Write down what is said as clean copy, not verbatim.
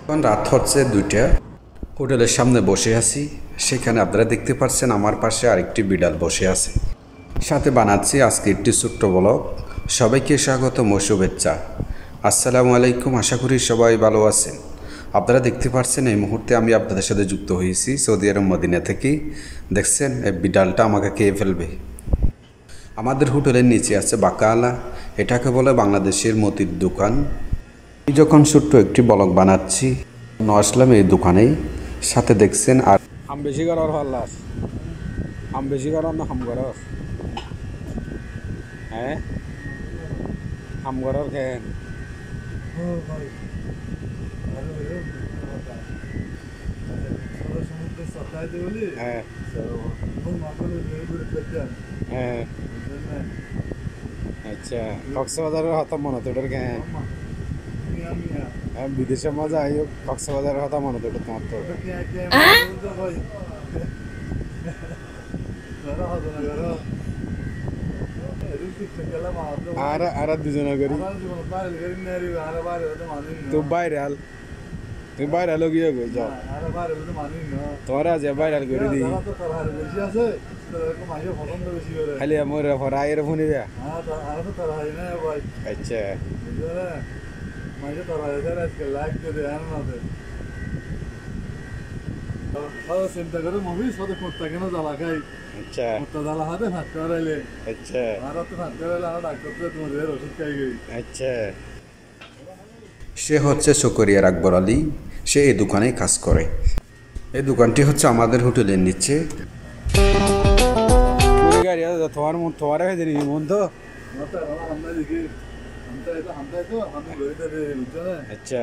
এখন রাত হচ্ছে 2টা। হোটেলের সামনে বসে আছি। সেখানে আপনারা দেখতে পাচ্ছেন আমার পাশে আরেকটি বিড়াল বসে আছে। সাথে বানাচ্ছি আজকে একটি ছোট্ট ব্লগ। সবাইকে স্বাগতম ও শুভেচ্ছা। আসসালামু আলাইকুম। আশা করি সবাই ভালো আছেন। আপনারা দেখতে পাচ্ছেন এই মুহূর্তে আমি আপনাদের সাথে যুক্ত হয়েছি সৌদি আরব মদিনা থেকে। দেখছেন এই বিড়ালটা আমাকে খেয়ে ফেলবে। আমাদের হোটেলের নিচে আছে বাকালা, এটাকে বলে বাংলাদেশের মতির দোকান। আমি যখন ছোট্ট একটি ব্লগ বানাচ্ছি আসলাম এই দোকানেই। সাথে দেখছেন আর আম বেশি করার হল্লাস, আম বেশি করার না হাম করার? হ্যাঁ, হাম করার খেন। হ্যাঁ হ্যাঁ, আচ্ছা। কক্সবাজারের কথা মনে তো খেন। বিদেশের মজা আই কক্সবাজারের কথা মনে তো তোমার তো। আর দুজনে করি তুই বাইরে আল, তুই বাইরে আলো গিয়ে গই যাও তোমার আজ বাইরে আল করে দিই খালি আমার রায়ের ফোনে দেয়া। আচ্ছা চিন্তা করে মহিষ হতে করতে কেন জ্বালা খাই। আচ্ছা জ্বালা হাতে ভাত করাইলে আচ্ছা আর তো ভাত করাইলে আমার ডাক্তার তোমাদের ওষুধ খাই গই। আচ্ছা। সে হচ্ছে শকরিয়ার আকবর আলী। সে এই দোকানে কাজ করে। এই দোকানটি হচ্ছে আমাদের হোটেলের নিচে। গাড়ি তোমার মন তোমার হয়ে জানি মন তো। আমরা দেখি আমরা তো ঘুরে দেবে বুঝছো না। আচ্ছা